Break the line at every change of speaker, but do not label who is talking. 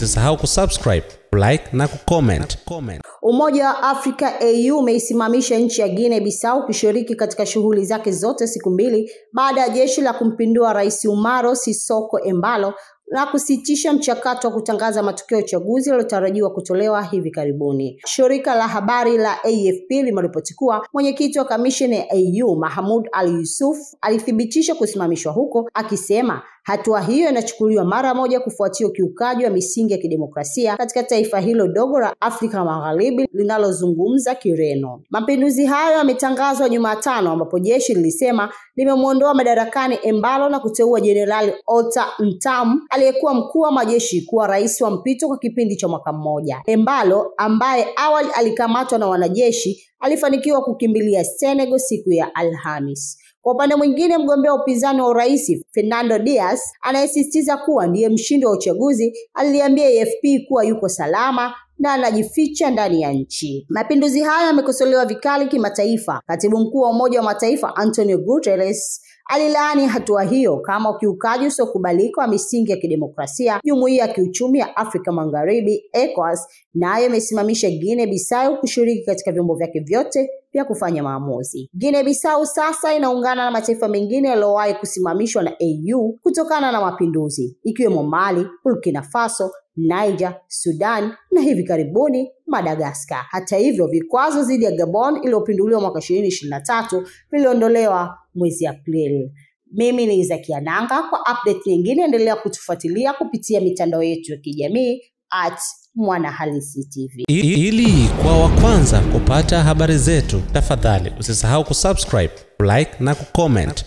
usisahau kusubscribe, like na kucomment.
Umoja wa Afrika AU umeisimamisha nchi ya Guinea-Bissau kushiriki katika shughuli zake zote siku mbili baada ya jeshi la kumpindua Rais Umaro Sissoco Embalo na kusitisha mchakato wa kutangaza matokeo ya uchaguzi yaliyotarajiwa kutolewa hivi karibuni. Shirika la habari la AFP limeripoti kuwa mwenyekiti wa kamisheni ya AU Mahmoud Ali Yusuf alithibitisha kusimamishwa huko, akisema hatua hiyo inachukuliwa mara moja kufuatia ukiukaji wa misingi ya kidemokrasia katika taifa hilo dogo la Afrika Magharibi linalozungumza Kireno. Mapinduzi hayo yametangazwa Jumatano, ambapo jeshi lilisema limemuondoa madarakani Embalo na kuteua Jenerali Ota Ntam aliyekuwa mkuu wa majeshi kuwa rais wa mpito kwa kipindi cha mwaka mmoja. Embalo, ambaye awali alikamatwa na wanajeshi, alifanikiwa kukimbilia Senegal siku ya Alhamis. Kwa upande mwingine, mgombea upinzani wa urais Fernando Diaz, anayesisitiza kuwa ndiye mshindi wa uchaguzi, aliambia AFP kuwa yuko salama na anajificha ndani ya nchi. Mapinduzi haya yamekosolewa vikali kimataifa. Katibu mkuu wa Umoja wa Mataifa Antonio Guterres alilaani hatua hiyo kama ukiukaji usiokubalika wa misingi ya kidemokrasia. Jumuiya ya Kiuchumi ya Afrika Magharibi ECOWAS nayo imesimamisha Guinea-Bissau kushiriki katika vyombo vyake vyote vya kufanya maamuzi. Guinea-Bissau sasa inaungana na mataifa mengine yaliyowahi kusimamishwa na AU kutokana na mapinduzi, ikiwemo Mali, Burkina Faso, Niger, Sudan na hivi karibuni Madagascar. Hata hivyo, vikwazo dhidi ya Gabon iliyopinduliwa mwaka 2023 viliondolewa mwezi Aprili. Mimi ni Zakia Nanga. Kwa update nyingine endelea kutufuatilia kupitia mitandao yetu ya kijamii @mwanahalisi TV.
Ili kwa wa kwanza kupata habari zetu, tafadhali usisahau kusubscribe, like na kucomment.